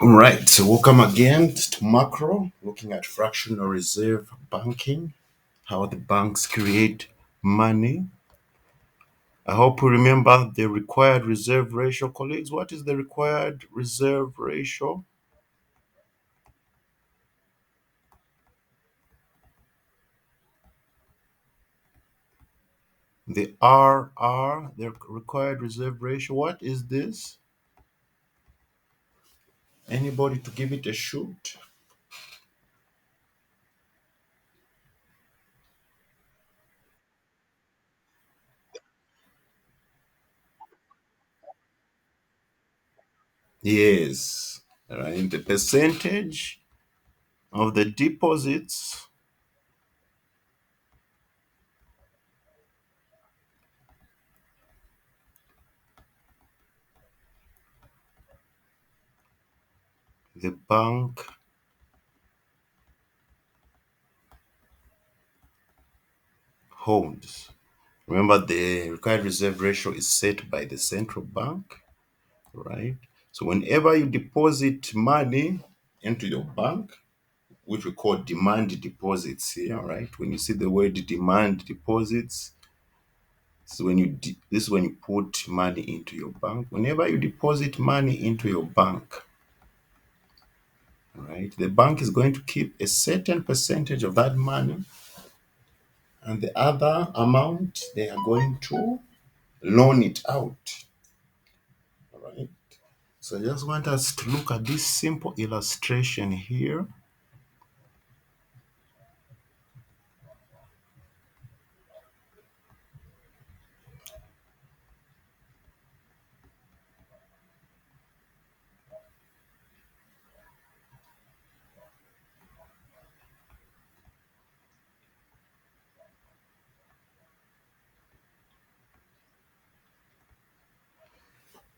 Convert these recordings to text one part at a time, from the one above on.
All right, so welcome again to Macro, looking at fractional reserve banking, how the banks create money. I hope you remember the required reserve ratio, colleagues. What is the required reserve ratio? The RR, the required reserve ratio. What is this? Anybody to give it a shoot? Yes, right. The percentage of the deposits the bank holds. Remember, the required reserve ratio is set by the central bank, right? So whenever you deposit money into your bank, which we call demand deposits here, right? When you see the word demand deposits, this is when you put money into your bank. Whenever you deposit money into your bank, right, the bank is going to keep a certain percentage of that money, and the other amount they are going to loan it out, right? So I just want us to look at this simple illustration here.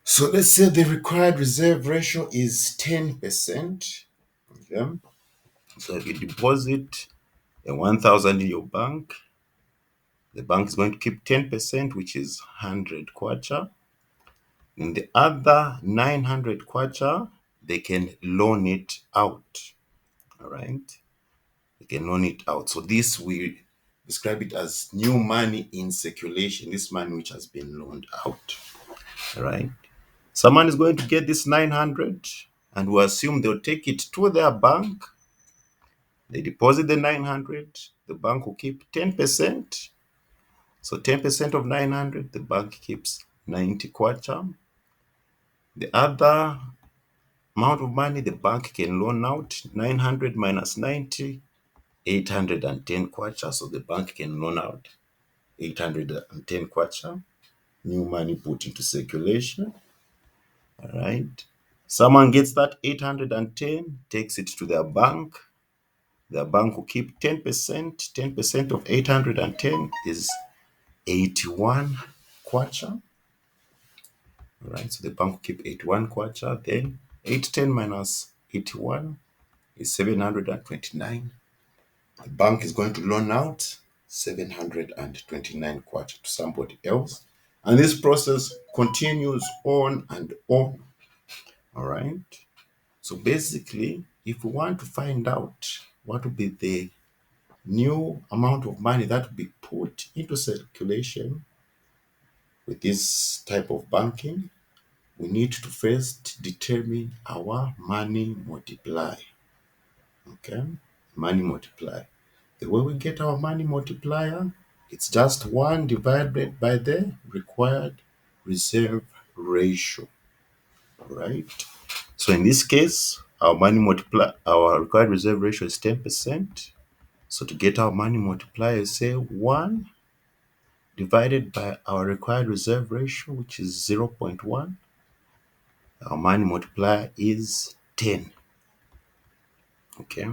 So let's say the required reserve ratio is 10%. Okay. So if you deposit a 1,000 in your bank, the bank is going to keep 10%, which is 100 kwacha. And the other 900 kwacha, they can loan it out. All right. They can loan it out. So this we describe it as new money in circulation, this money which has been loaned out. All right. Someone is going to get this 900 and we assume they'll take it to their bank. They deposit the 900. The bank will keep 10%. So 10% of 900, the bank keeps 90 kwacha. The other amount of money the bank can loan out, 900 minus 90, 810 kwacha. So the bank can loan out 810 kwacha, new money put into circulation. All right. Someone gets that 810, takes it to their bank. Their bank will keep 10%. 10% of 810 is 81 kwacha. All right. So the bank will keep 81 kwacha. Then 810 minus 81 is 729. The bank is going to loan out 729 kwacha to somebody else. And this process continues on and on. All right. So basically, if we want to find out what would be the new amount of money that will be put into circulation with this type of banking, we need to first determine our money multiplier. Okay, money multiplier. The way we get our money multiplier, it's just 1 divided by the required reserve ratio, right? So in this case, our required reserve ratio is 10%. So to get our money multiplier, say 1 divided by our required reserve ratio, which is 0.1. Our money multiplier is 10. Okay.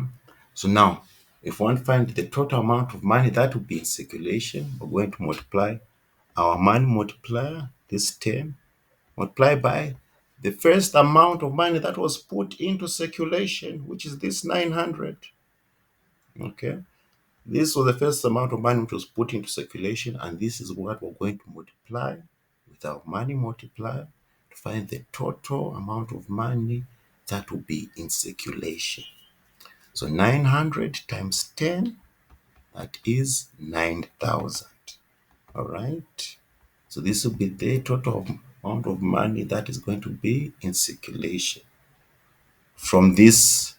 So now, if we want to find the total amount of money that will be in circulation, we're going to multiply our money multiplier, this 10, multiply by the first amount of money that was put into circulation, which is this 900. Okay. This was the first amount of money which was put into circulation, and this is what we're going to multiply with our money multiplier to find the total amount of money that will be in circulation. So 900 times 10, that is 9,000. All right. So this will be the total amount of money that is going to be in circulation from this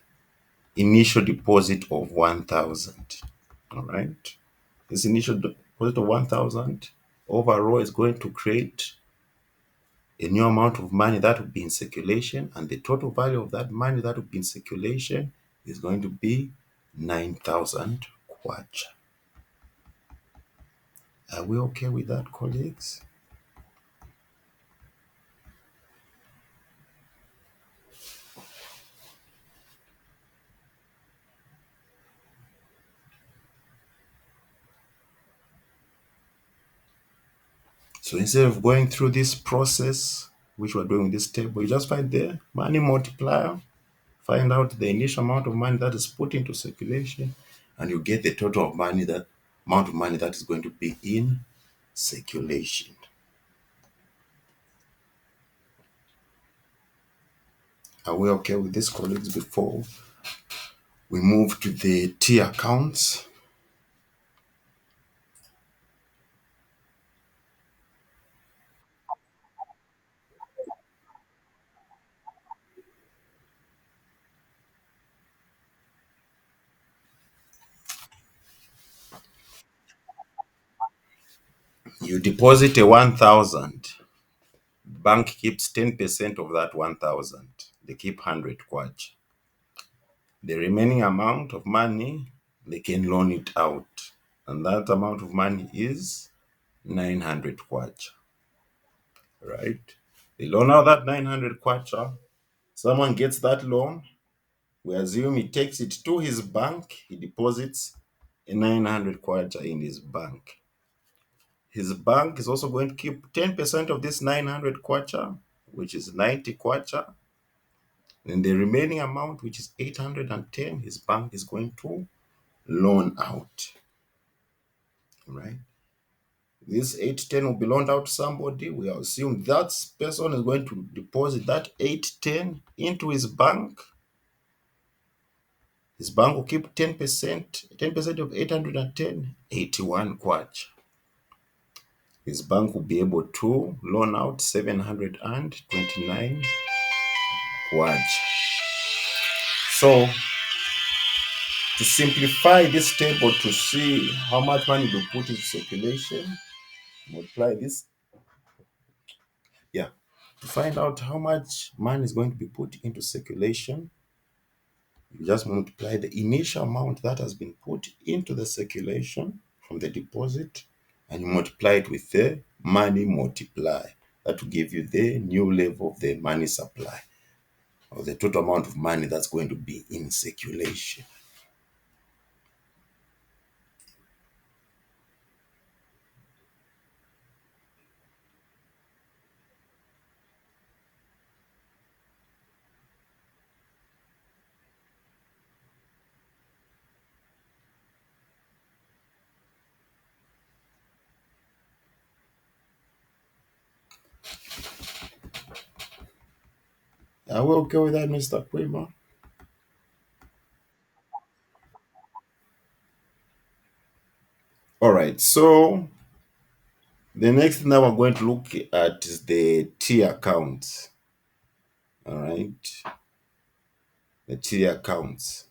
initial deposit of 1,000. All right. This initial deposit of 1,000 overall is going to create a new amount of money that will be in circulation, and the total value of that money that will be in circulation is going to be 9,000 kwacha. Are we okay with that, colleagues? So instead of going through this process, which we're doing with this table, you just find the money multiplier, find out the initial amount of money that is put into circulation, and you get the total of money, that amount of money that is going to be in circulation. Are we okay with this, colleagues, before we move to the T accounts? You deposit a 1,000. Bank keeps 10% of that 1,000. They keep 100 kwacha. The remaining amount of money, they can loan it out. And that amount of money is 900 kwacha, right? They loan out that 900 kwacha. Someone gets that loan. We assume he takes it to his bank. He deposits a 900 kwacha in his bank. His bank is also going to keep 10% of this 900 kwacha, which is 90 kwacha. Then the remaining amount, which is 810, his bank is going to loan out, right? This 810 will be loaned out to somebody. We assume that person is going to deposit that 810 into his bank. His bank will keep 10%, 10% of 810, 81 kwacha. His bank will be able to loan out 729 kwacha. So to simplify this table to see how much money we put in circulation, multiply this. Yeah. To find out how much money is going to be put into circulation, you just multiply the initial amount that has been put into the circulation from the deposit, and you multiply it with the money multiply. That will give you the new level of the money supply, or the total amount of money that's going to be in circulation. Are we okay with that, Mr. Kramer? All right, so the next thing that we're going to look at is the T accounts. All right, the T accounts.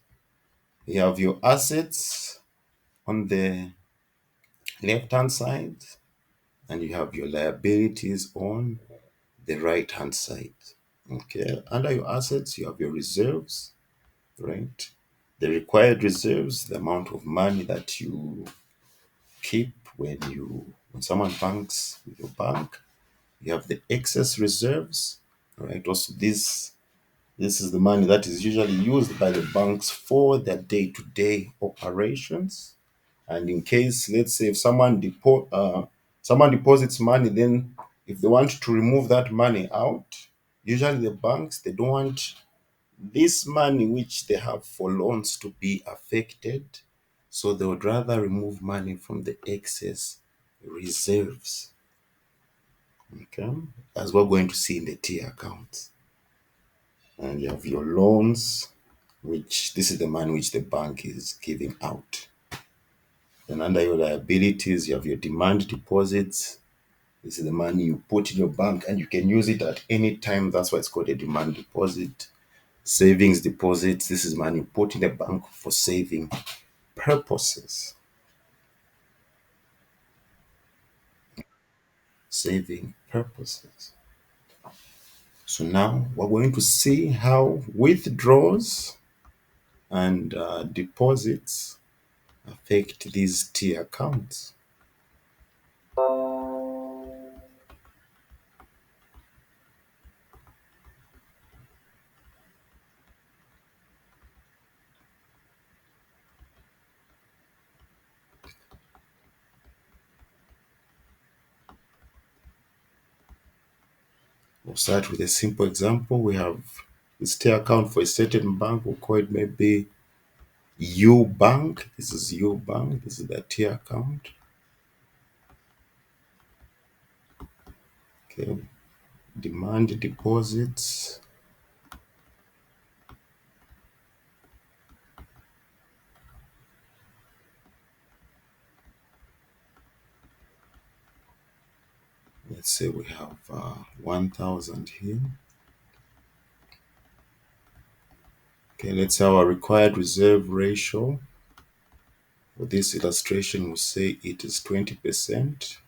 You have your assets on the left hand side, and you have your liabilities on the right hand side. Okay, under your assets, you have your reserves, right? The required reserves, the amount of money that you keep when someone banks with your bank. You have the excess reserves, right? Also, this is the money that is usually used by the banks for their day-to-day operations. And in case, let's say, if someone deposits money, then if they want to remove that money out, usually the banks, they don't want this money which they have for loans to be affected, so they would rather remove money from the excess reserves. Okay, as we're going to see in the T accounts. And you have your loans, which this is the money which the bank is giving out. Then under your liabilities, you have your demand deposits. This is the money you put in your bank and you can use it at any time. That's why it's called a demand deposit. Savings deposits. This is money you put in the bank for saving purposes. Saving purposes. So now we're going to see how withdrawals and deposits affect these T accounts. We'll start with a simple example. We have this T account for a certain bank. We'll call it maybe U Bank. This is U Bank. This is the T account. Okay. Demand deposits. Let's say we have 1,000 here. Okay, let's say our required reserve ratio for this illustration, we'll say it is 20%.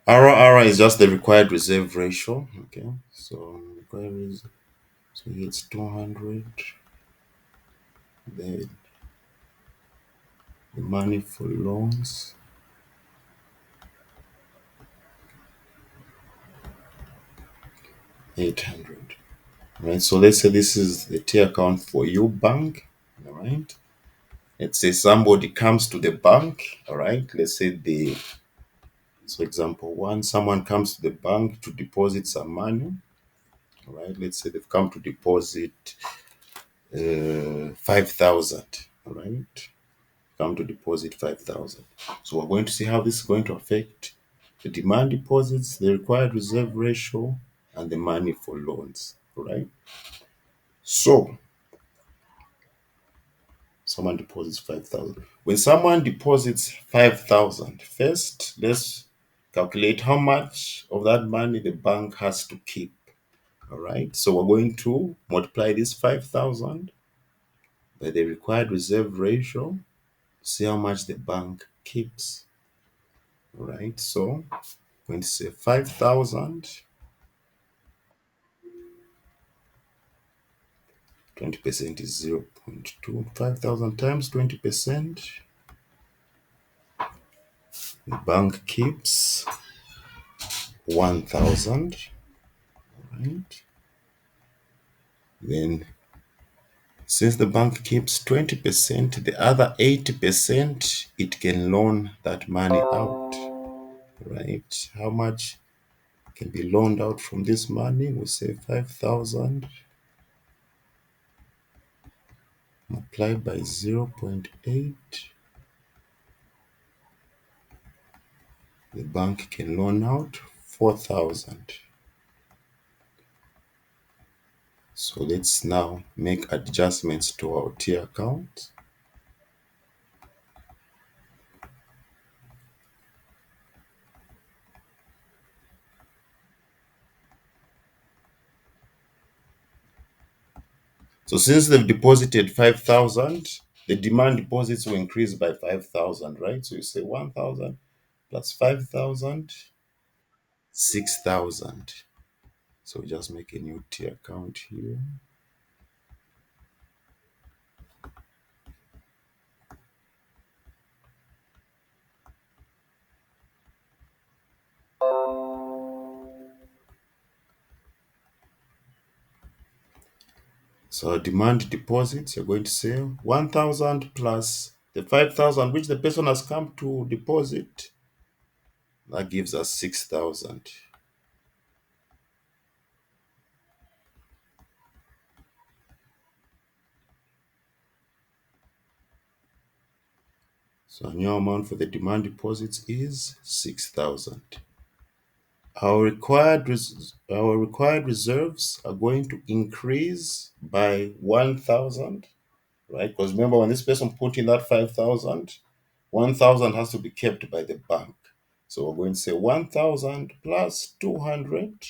RR is just the required reserve ratio. Okay, so required reserve, so it's 200. Then the money for loans, 800. Right, so let's say this is the T account for you bank. All right, let's say somebody comes to the bank. All right, let's say so example one, someone comes to the bank to deposit some money. All right, let's say they've come to deposit 5,000. All right, come to deposit 5,000. So we're going to see how this is going to affect the demand deposits, the required reserve ratio, and the money for loans. All right. So someone deposits 5,000. When someone deposits 5,000, first let's calculate how much of that money the bank has to keep. All right. So we're going to multiply this 5,000 by the required reserve ratio, see how much the bank keeps. All right. So I'm going to say 5,000, 20% is 0.2. 5,000 times 20%, the bank keeps 1,000. Right. Then since the bank keeps 20%, the other 80% it can loan that money out. Right. How much can be loaned out from this money? We say 5,000 multiplied by 0.8. The bank can loan out 4,000. So let's now make adjustments to our T account. So since they've deposited 5,000, the demand deposits will increase by 5,000, right? So you say 1,000 plus 5,000, 6,000. So we just make a new T account here. So demand deposits, you're going to say 1,000 plus the 5,000 which the person has come to deposit. That gives us 6,000. So our new amount for the demand deposits is 6,000. Our required reserves are going to increase by 1,000, right? Because remember, when this person put in that 5,000, 1,000 has to be kept by the bank. So we're going to say 1,000 plus 200.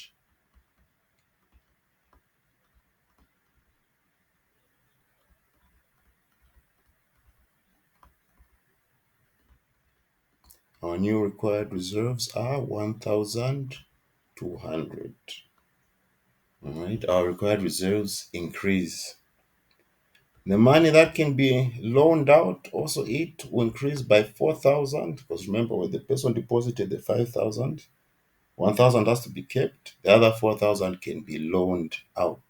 Our new required reserves are 1,200. All right, our required reserves increase. The money that can be loaned out also it will increase by 4,000, because remember when the person deposited the 5,000, 1,000 has to be kept. The other 4,000 can be loaned out.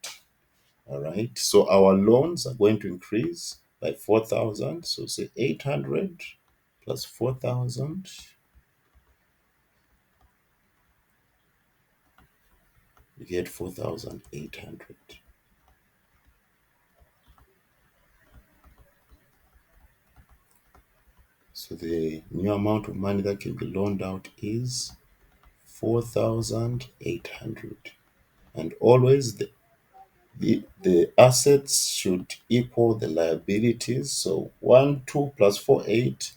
All right. So our loans are going to increase by 4,000. So say 800 plus 4,000. You get 4,800. So the new amount of money that can be loaned out is 4,800. And always the assets should equal the liabilities. So 1, 2 plus 4, 8.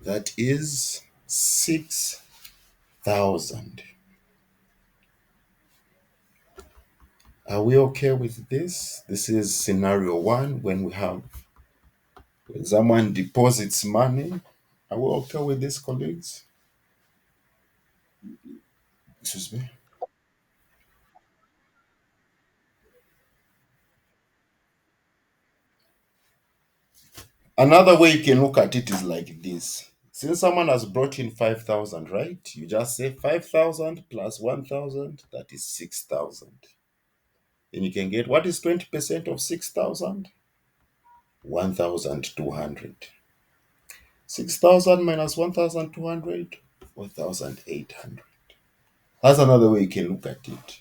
That is 6,000. Are we okay with this? This is scenario one when someone deposits money. Are we okay with this, colleagues? Excuse me. Another way you can look at it is like this. Since someone has brought in 5,000, right? You just say 5,000 plus 1,000, that is 6,000. Then you can get what is 20% of 6,000? 1,200. 6,000 minus 1,200, 4,800. That's another way you can look at it.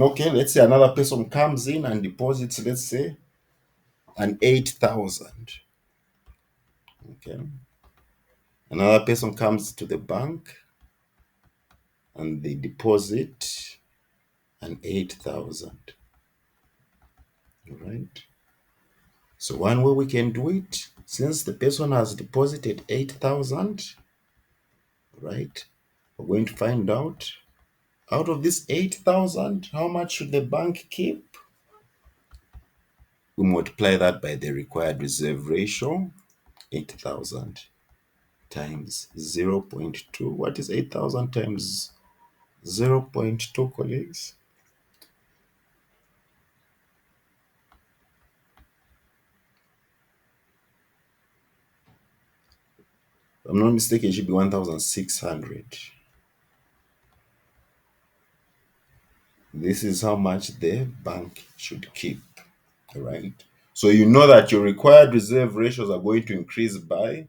Okay, let's say another person comes in and deposits, let's say, an 8,000. Okay. Another person comes to the bank and they deposit an 8,000. All right. So one way we can do it, since the person has deposited 8,000, right? We're going to find out of this 8,000, how much should the bank keep? We multiply that by the required reserve ratio, 8,000 times 0.2. What is 8,000 times 0.2, colleagues? If I'm not mistaken, it should be 1,600. This is how much the bank should keep, right? So you know that your required reserve ratios are going to increase by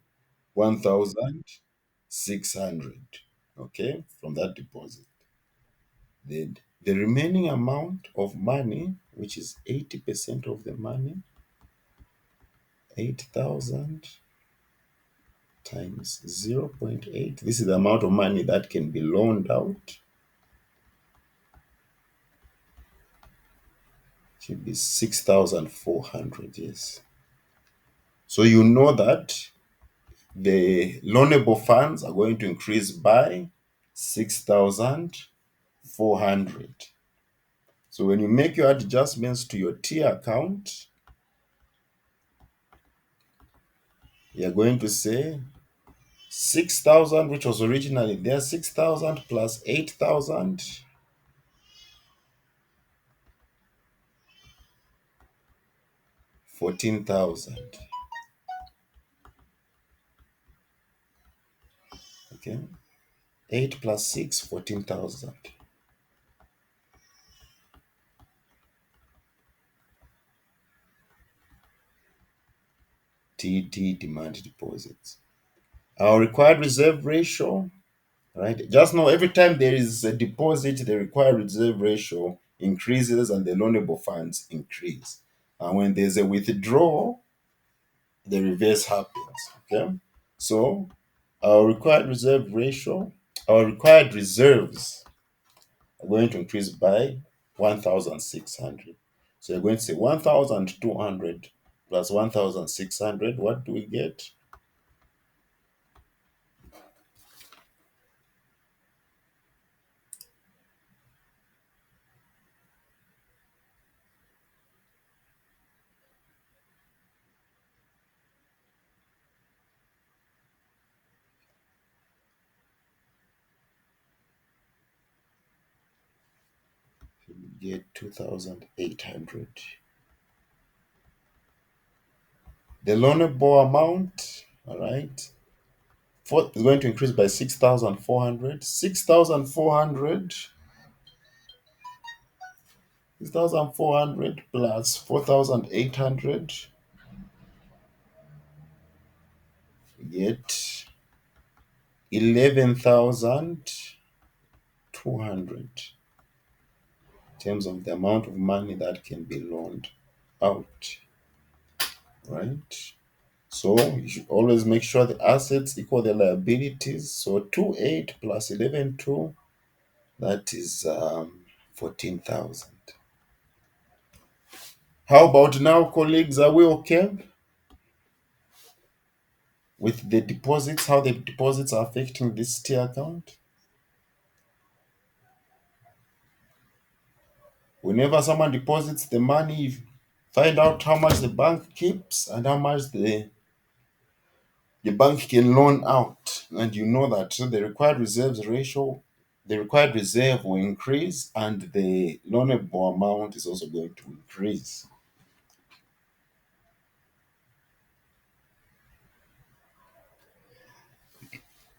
1,600, okay, from that deposit. The remaining amount of money, which is 80% of the money, 8,000 times 0.8. This is the amount of money that can be loaned out. Should be 6,400, yes. So you know that the loanable funds are going to increase by 6,400. So when you make your adjustments to your T account, you're going to say 6,000, which was originally there, 6,000 plus 8,000, 14,000. Okay. 8 plus 6, 14,000. TD demand deposits. Our required reserve ratio, right? Just know every time there is a deposit, the required reserve ratio increases and the loanable funds increase. And when there's a withdrawal, the reverse happens. Okay. So our required reserve ratio, our required reserves are going to increase by 1,600. So you're going to say 1,200 plus 1,600. What do we get? We get 2,800. The loanable amount, all right, is going to increase by 6,400. 6,400, 6,400 plus 4,800, get 11,200 in terms of the amount of money that can be loaned out, right? So you should always make sure the assets equal the liabilities. So 28 plus 11,2, that is 14,000. How about now, colleagues? Are we okay with the deposits? How the deposits are affecting this tier account? Whenever someone deposits the money, find out how much the bank keeps and how much the bank can loan out. And you know that the required reserves ratio, the required reserve will increase and the loanable amount is also going to increase.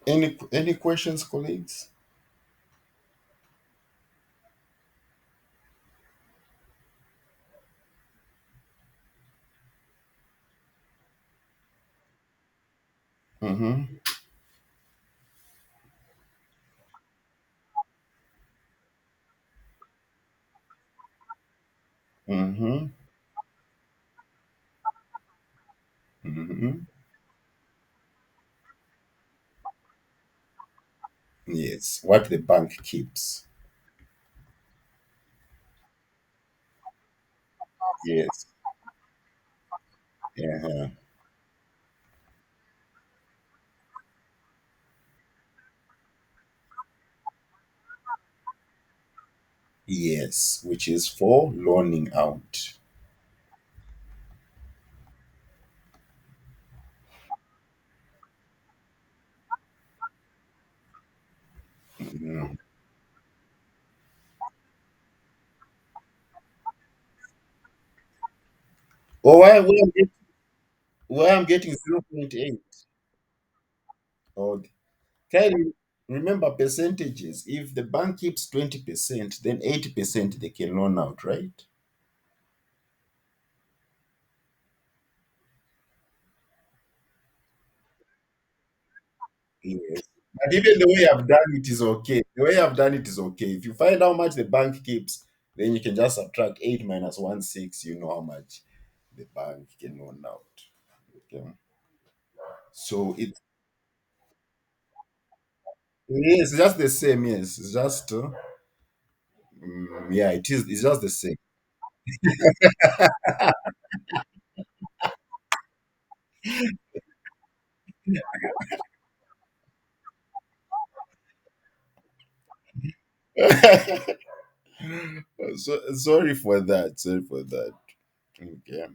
Any questions, colleagues? Mm-hmm. Mm-hmm. Mm-hmm. Yes, what the bank keeps. Yes. Yeah. Yes, which is for loaning out. Mhm. Oh, why I'm getting 0.8? Oh, can you remember percentages? If the bank keeps 20%, then 80% they can loan out, right? Yes. But even the way I've done it is okay. The way I've done it is okay. If you find how much the bank keeps, then you can just subtract 8 minus 1, 6. You know how much the bank can loan out. Okay. So yes, it's just the same. Yes, it's just yeah, it is. It's just the same. So sorry for that. Sorry for that. Okay.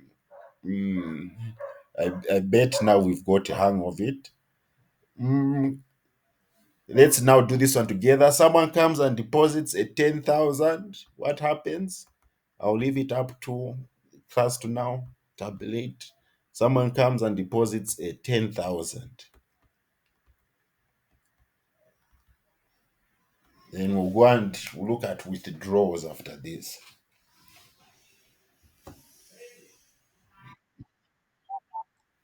Mm, I bet now we've got a hang of it. Mm, let's now do this one together. Someone comes and deposits a 10,000. What happens? I'll leave it up to class to now tabulate. Someone comes and deposits a 10,000. Then we'll go and look at withdrawals after this.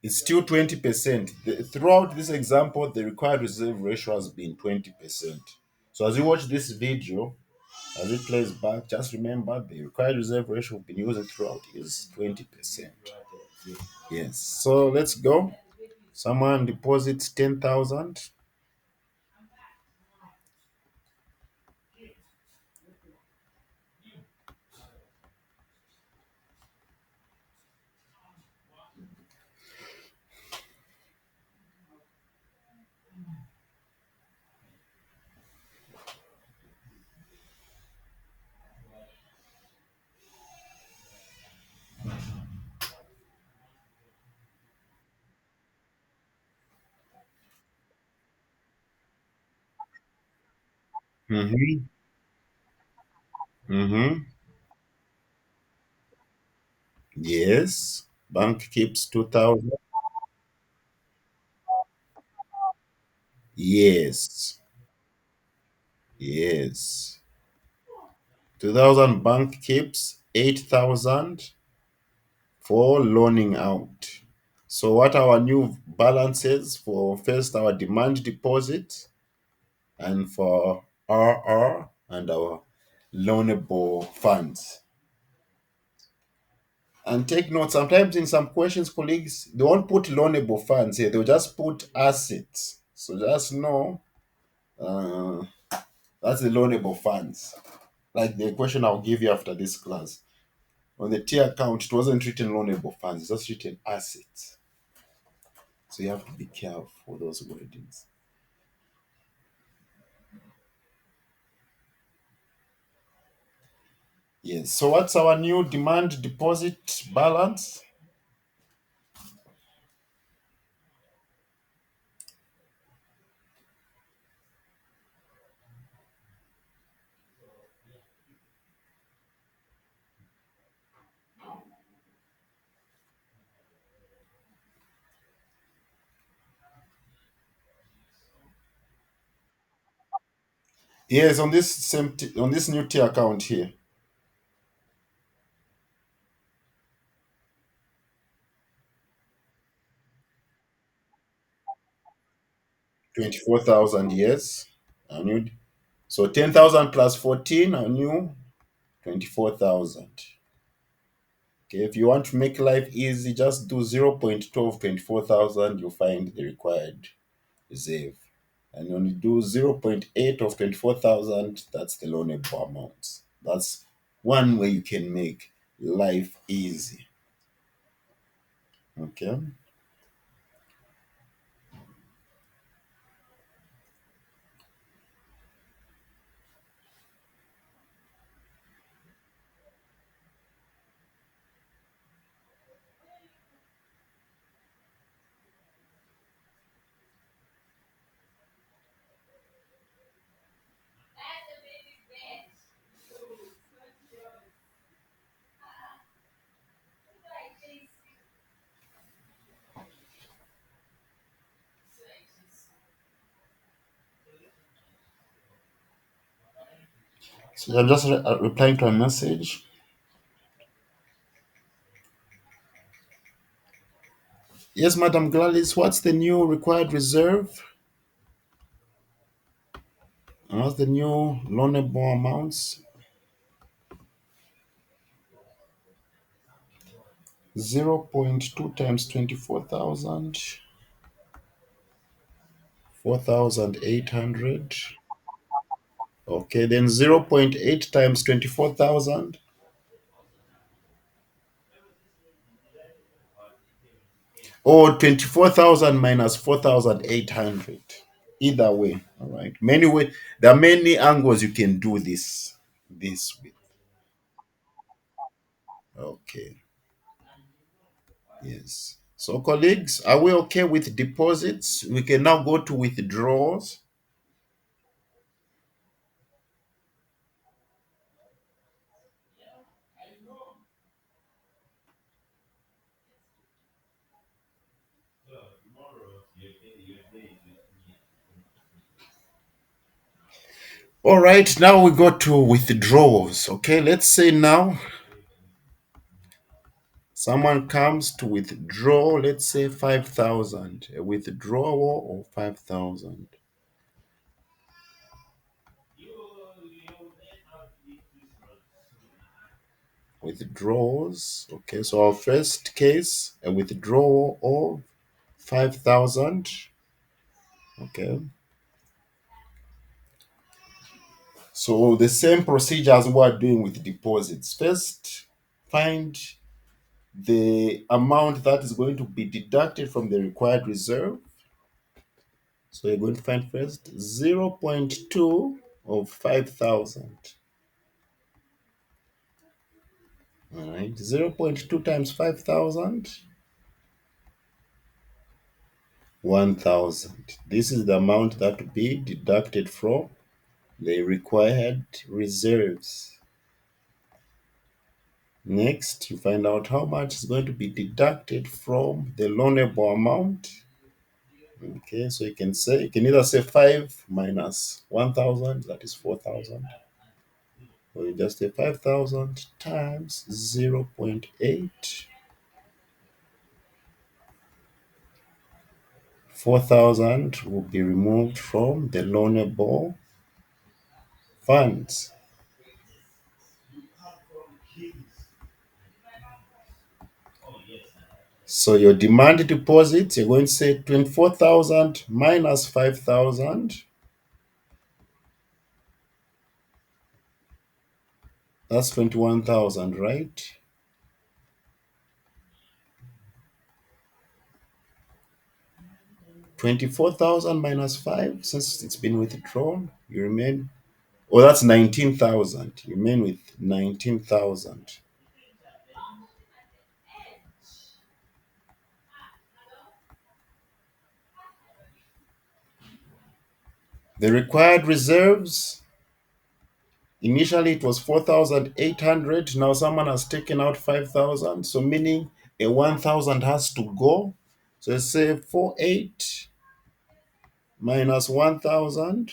It's still 20%. Throughout this example, the required reserve ratio has been 20%. So as you watch this video, as it plays back, just remember the required reserve ratio we've been using throughout is 20%. Yes. So let's go. Someone deposits 10,000. Mm-hmm. Mm-hmm. Yes. Bank keeps 2,000. Yes. Yes. 2,000 bank keeps 8,000 for loaning out. So what are our new balances for first our demand deposit and for RR and our loanable funds. And take note, sometimes in some questions, colleagues, they won't put loanable funds here, they'll just put assets. So just know uh, that's the loanable funds. Like the question I'll give you after this class. On the T account, it wasn't written loanable funds, it's just written assets. So you have to be careful for those wordings. Yes. So what's our new demand deposit balance? Yes, on this on this new T account here, 24,000. Yes, I knew. So 10,000 plus 14, I knew 24,000. Okay, if you want to make life easy, just do 0.12 24,000. You find the required reserve. And when you do zero point 0.8 of 24,000, that's the loanable amount. That's one way you can make life easy. Okay. So I'm just replying to a message. Yes, Madam Gladys, what's the new required reserve? And what's the new loanable amounts? 0.2 times 24,000, 4,800. Okay, then 0.8 times 24,000. Or 24,000 minus 4,800. Either way, all right. There are many angles you can do this with. Okay, yes. So colleagues, are we okay with deposits? We can now go to withdrawals. All right, now we go to withdrawals. Okay, let's say now Someone comes to withdraw, let's say 5,000, a withdrawal of 5,000. Withdrawals. Okay, so our first case, a withdrawal of 5,000. Okay, so the same procedure as we're doing with deposits. First, find the amount that is going to be deducted from the required reserve. So you're going to find first 0.2 of 5,000. All right, 0.2 times 5,000, 1,000. This is the amount that will be deducted from the required reserves. Next, you find out how much is going to be deducted from the loanable amount. Okay, so you can either say 5 minus 1,000, that is 4,000, or you just say 5,000 times 0.8. 4,000 will be removed from the loanable funds. So your demand deposit, you're going to say 24,000 minus 5,000. That's 21,000, right? 24,000 minus 5, since it's been withdrawn, you remain, oh, that's 19,000. You remain with 19,000. The required reserves, initially it was 4,800. Now someone has taken out 5,000. So meaning a 1,000 has to go. So let's say 48 minus 1,000,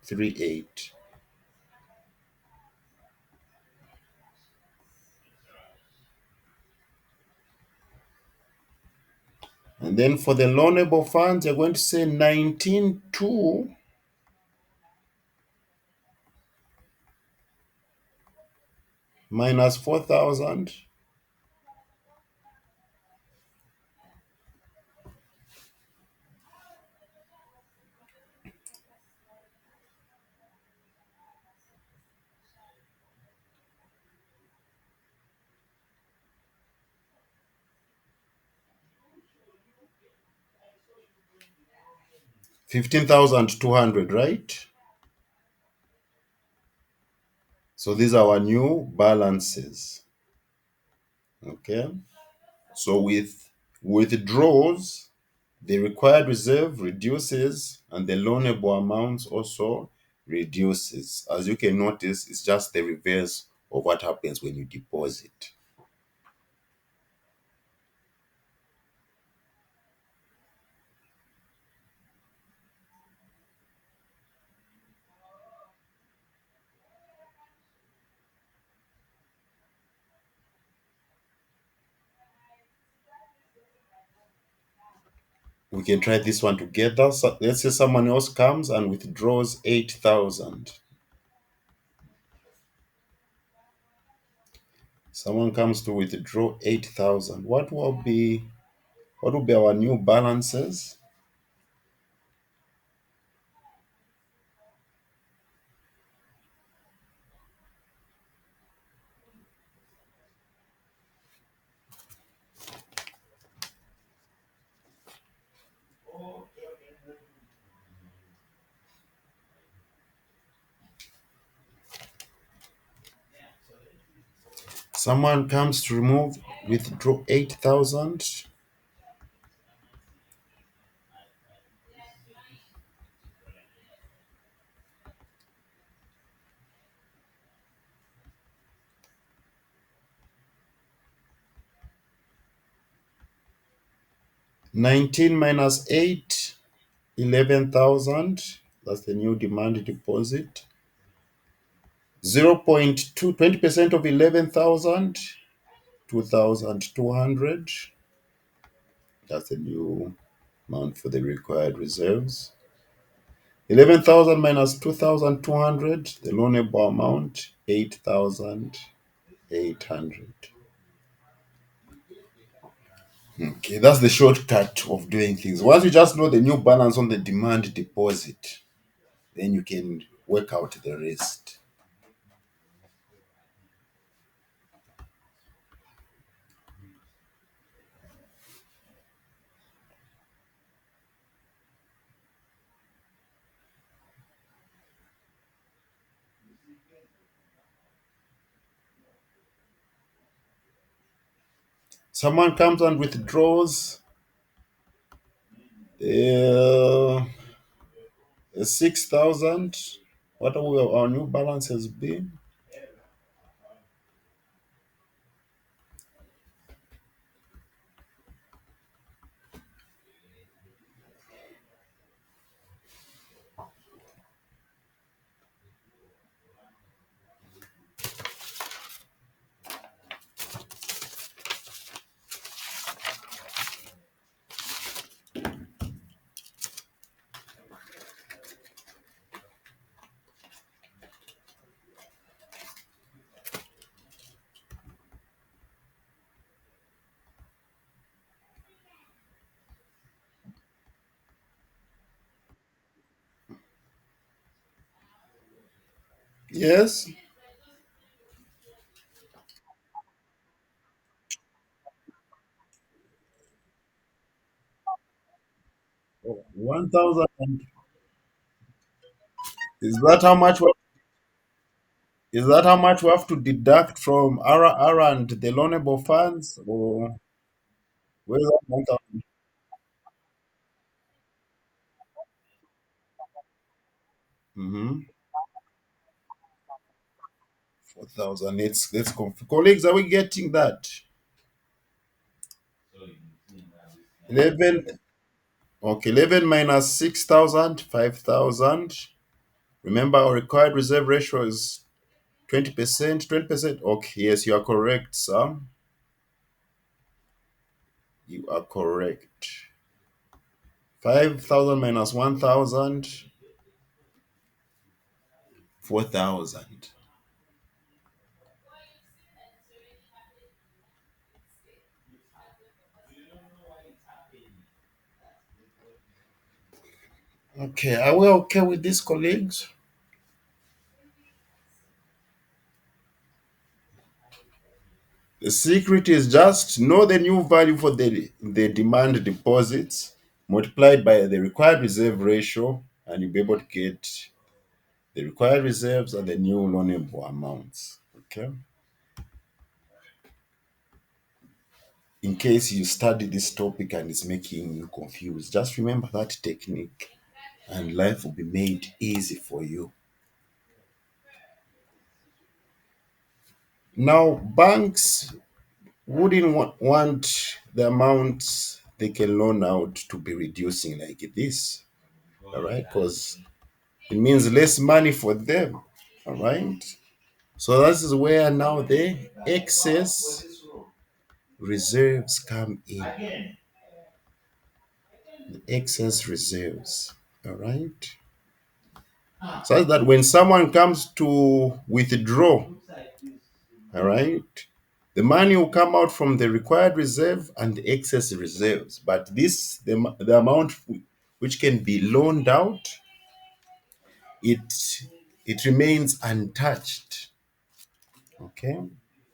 38. And then for the loanable funds, you're going to say 19,2 minus 4,000. 15,200, right? So these are our new balances. Okay. So with withdrawals, the required reserve reduces and the loanable amounts also reduces. As you can notice, it's just the reverse of what happens when you deposit. We can try this one together. So let's say someone else comes and withdraws 8,000. Someone comes to withdraw 8,000. What will be our new balances? Someone comes to withdraw 8,000. 19 minus 8, 11,000. That's the new demand deposit. 0.2, 20% of 11,000, 2,200. That's the new amount for the required reserves. 11,000 minus 2,200, the loanable amount, 8,800. Okay, that's the shortcut of doing things. Once you just know the new balance on the demand deposit, then you can work out the rest. Someone comes and withdraws uh, 6,000. What our new balance has been? Yes, 1,000. Is that how much? Is that how much we have to deduct from R and the loanable funds, or where's that 1,000? 4,000. Let's colleagues. Are we getting that? 11. Okay, 11 minus 6,000, 5,000. Remember, our required reserve ratio is 20%. 20%. Okay, yes, you are correct, sir. You are correct. 5,000 minus 1,000, 4,000. Okay, are we okay with this, colleagues? The secret is just know the new value for the demand deposits multiplied by the required reserve ratio, and you'll be able to get the required reserves and the new loanable amounts. Okay. In case you study this topic and it's making you confused, just remember that technique and life will be made easy for you. Now, banks wouldn't want the amounts they can loan out to be reducing like this, all right? Because it means less money for them, all right? So this is where now the excess reserves come in. The excess reserves, all right? So that when someone comes to withdraw, all right, the money will come out from the required reserve and the excess reserves. But the amount which can be loaned out, it it remains untouched. Okay,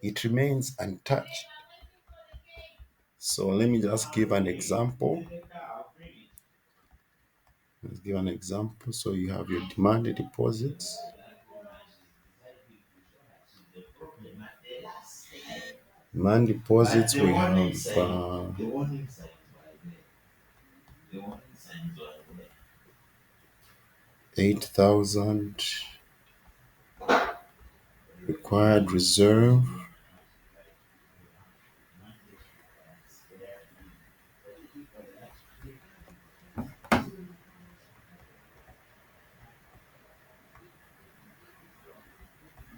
it remains untouched. So let me just give an example. Let's give an example. So you have your demand deposits. Demand deposits, we have 8,000 required reserve.